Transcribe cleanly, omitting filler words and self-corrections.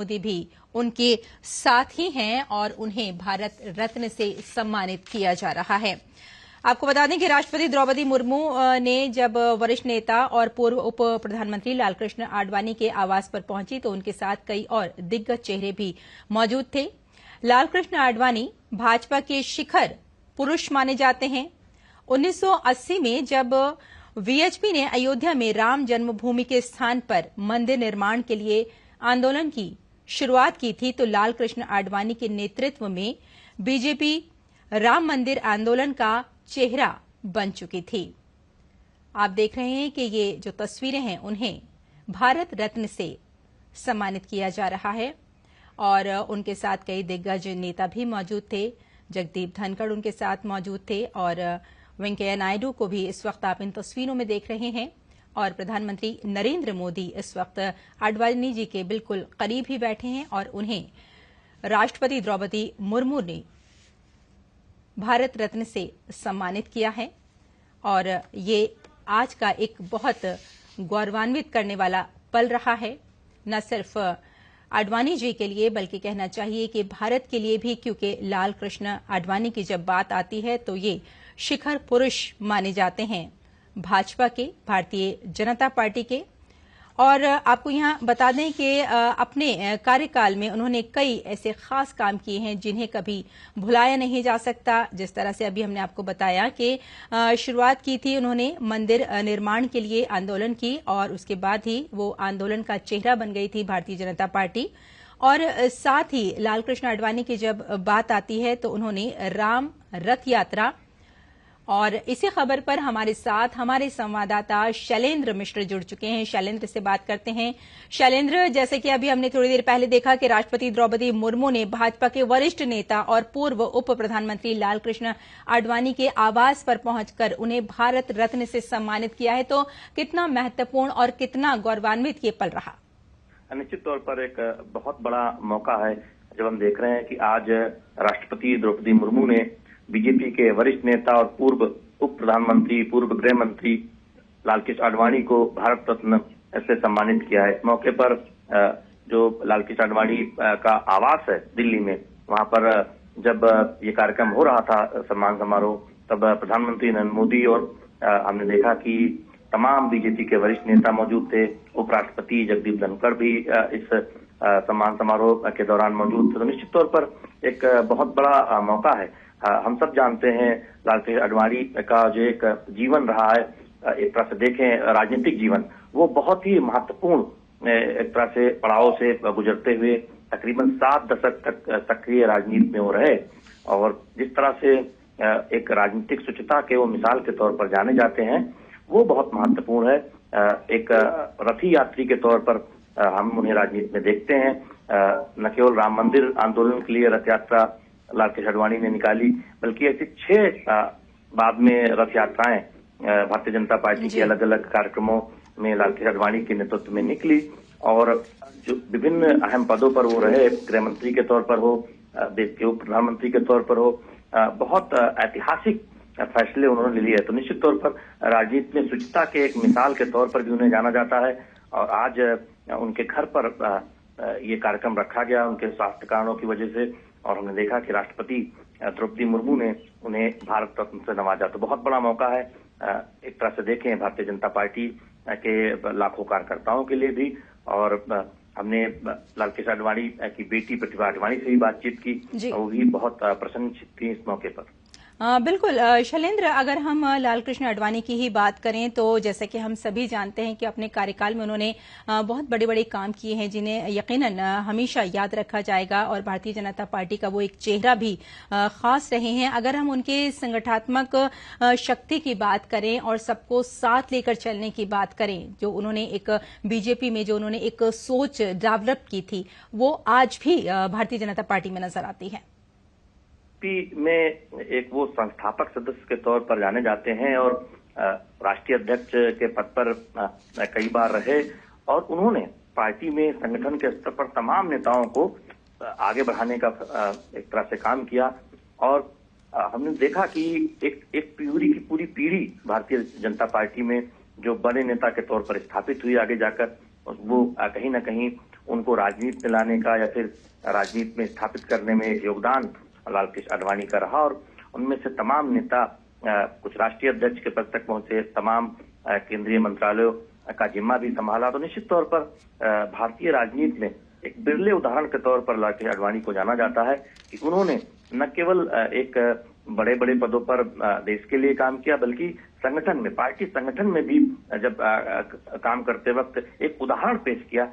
मोदी भी उनके साथ ही हैं और उन्हें भारत रत्न से सम्मानित किया जा रहा है। आपको बता दें कि राष्ट्रपति द्रौपदी मुर्मू ने जब वरिष्ठ नेता और पूर्व उप प्रधानमंत्री लालकृष्ण आडवाणी के आवास पर पहुंची तो उनके साथ कई और दिग्गज चेहरे भी मौजूद थे। लालकृष्ण आडवाणी भाजपा के शिखर पुरुष माने जाते हैं। 1980 में जब वीएचपी ने अयोध्या में राम जन्मभूमि के स्थान पर मंदिर निर्माण के लिए आंदोलन की शुरुआत की थी तो लालकृष्ण आडवाणी के नेतृत्व में बीजेपी राम मंदिर आंदोलन का चेहरा बन चुकी थी। आप देख रहे हैं कि ये जो तस्वीरें हैं उन्हें भारत रत्न से सम्मानित किया जा रहा है और उनके साथ कई दिग्गज नेता भी मौजूद थे। जगदीप धनखड़ उनके साथ मौजूद थे और वेंकैया नायडू को भी इस वक्त आप इन तस्वीरों में देख रहे हैं और प्रधानमंत्री नरेंद्र मोदी इस वक्त आडवाणी जी के बिल्कुल करीब ही बैठे हैं और उन्हें राष्ट्रपति द्रौपदी मुर्मू ने भारत रत्न से सम्मानित किया है और ये आज का एक बहुत गौरवान्वित करने वाला पल रहा है, न सिर्फ आडवाणी जी के लिए बल्कि कहना चाहिए कि भारत के लिए भी, क्योंकि लालकृष्ण आडवाणी की जब बात आती है तो ये शिखर पुरुष माने जाते हैं भाजपा के, भारतीय जनता पार्टी के। और आपको यहां बता दें कि अपने कार्यकाल में उन्होंने कई ऐसे खास काम किए हैं जिन्हें कभी भुलाया नहीं जा सकता। जिस तरह से अभी हमने आपको बताया कि शुरुआत की थी उन्होंने मंदिर निर्माण के लिए आंदोलन की और उसके बाद ही वो आंदोलन का चेहरा बन गई थी भारतीय जनता पार्टी। और साथ ही लालकृष्ण आडवाणी की जब बात आती है तो उन्होंने राम रथ यात्रा, और इसी खबर पर हमारे साथ हमारे संवाददाता शैलेंद्र मिश्र जुड़ चुके हैं। शैलेंद्र से बात करते हैं। शैलेंद्र, जैसे कि अभी हमने थोड़ी देर पहले देखा कि राष्ट्रपति द्रौपदी मुर्मू ने भाजपा के वरिष्ठ नेता और पूर्व उप प्रधानमंत्री लालकृष्ण आडवाणी के आवास पर पहुंचकर उन्हें भारत रत्न से सम्मानित किया है, तो कितना महत्वपूर्ण और कितना गौरवान्वित ये पल रहा? निश्चित तौर पर एक बहुत बड़ा मौका है जब हम देख रहे हैं कि आज राष्ट्रपति द्रौपदी मुर्मू ने बीजेपी के वरिष्ठ नेता और पूर्व उप प्रधानमंत्री, पूर्व गृह मंत्री लालकृष्ण आडवाणी को भारत रत्न से सम्मानित किया है। इस मौके पर जो लालकृष्ण आडवाणी का आवास है दिल्ली में, वहां पर जब ये कार्यक्रम हो रहा था सम्मान समारोह, तब प्रधानमंत्री नरेंद्र मोदी और हमने देखा कि तमाम बीजेपी के वरिष्ठ नेता मौजूद थे। उपराष्ट्रपति जगदीप धनखड़ भी इस सम्मान समारोह के दौरान मौजूद थे। तो निश्चित तौर पर एक बहुत बड़ा मौका है। हम सब जानते हैं लालकृष्ण आडवाणी का जो एक जीवन रहा है, एक तरह से देखें राजनीतिक जीवन, वो बहुत ही महत्वपूर्ण एक तरह से पड़ाव से गुजरते हुए तकरीबन 7 दशक तक सक्रिय राजनीति में वो रहे और जिस तरह से एक राजनीतिक स्वच्छता के वो मिसाल के तौर पर जाने जाते हैं, वो बहुत महत्वपूर्ण है। एक रथी यात्री के तौर पर हम उन्हें राजनीति में देखते हैं। न केवल राम मंदिर आंदोलन के लिए रथ यात्रा लालकृष्ण आडवाणी ने निकाली, बल्कि ऐसी 6 बाद में रथ यात्राएं भारतीय जनता पार्टी के अलग अलग कार्यक्रमों में लालकृष्ण आडवाणी के नेतृत्व में निकली और जो विभिन्न अहम पदों पर वो रहे, गृह मंत्री के तौर पर हो, देश के उप प्रधानमंत्री के तौर पर हो, बहुत ऐतिहासिक फैसले उन्होंने लिए। तो निश्चित तौर पर राजनीति में स्वच्छता के एक मिसाल के तौर पर भी उन्हें जाना जाता है और आज उनके घर पर ये कार्यक्रम रखा गया उनके स्वास्थ्य कारणों की वजह से और हमने देखा कि राष्ट्रपति द्रौपदी मुर्मू ने उन्हें भारत रत्न से नवाजा। तो बहुत बड़ा मौका है एक तरह से देखें भारतीय जनता पार्टी के लाखों कार्यकर्ताओं के लिए भी। और हमने लालकृष्ण आडवाणी की बेटी प्रतिभा आडवाणी से भी बातचीत की, वो भी बहुत प्रसन्नचित्त थी इस मौके पर। बिल्कुल शैलेंद्र, अगर हम लालकृष्ण आडवाणी की ही बात करें तो जैसे कि हम सभी जानते हैं कि अपने कार्यकाल में उन्होंने बहुत बड़े बड़े काम किए हैं जिन्हें यकीनन हमेशा याद रखा जाएगा और भारतीय जनता पार्टी का वो एक चेहरा भी खास रहे हैं। अगर हम उनके संगठनात्मक शक्ति की बात करें और सबको साथ लेकर चलने की बात करें, जो उन्होंने एक बीजेपी में जो उन्होंने एक सोच डेवलप की थी, वो आज भी भारतीय जनता पार्टी में नजर आती है। में एक वो संस्थापक सदस्य के तौर पर जाने जाते हैं और राष्ट्रीय अध्यक्ष के पद पर कई बार रहे और उन्होंने पार्टी में संगठन के स्तर पर तमाम नेताओं को आगे बढ़ाने का एक तरह से काम किया और हमने देखा कि एक पूरी पीढ़ी भारतीय जनता पार्टी में जो बड़े नेता के तौर पर स्थापित हुई आगे जाकर, वो कहीं ना कहीं उनको राजनीति में लाने का या फिर राजनीति में स्थापित करने में योगदान लाल कृष्ण आडवाणी का रहा। और उनमें से तमाम नेता कुछ राष्ट्रीय अध्यक्ष के पद तक पहुंचे, तमाम केंद्रीय मंत्रालयों का जिम्मा भी संभाला। तो निश्चित तौर पर भारतीय राजनीति में एक बिरले उदाहरण के तौर पर लाल कृष्ण आडवाणी को जाना जाता है कि उन्होंने न केवल एक बड़े बड़े पदों पर देश के लिए काम किया, बल्कि संगठन में, पार्टी संगठन में भी जब काम करते वक्त एक उदाहरण पेश किया।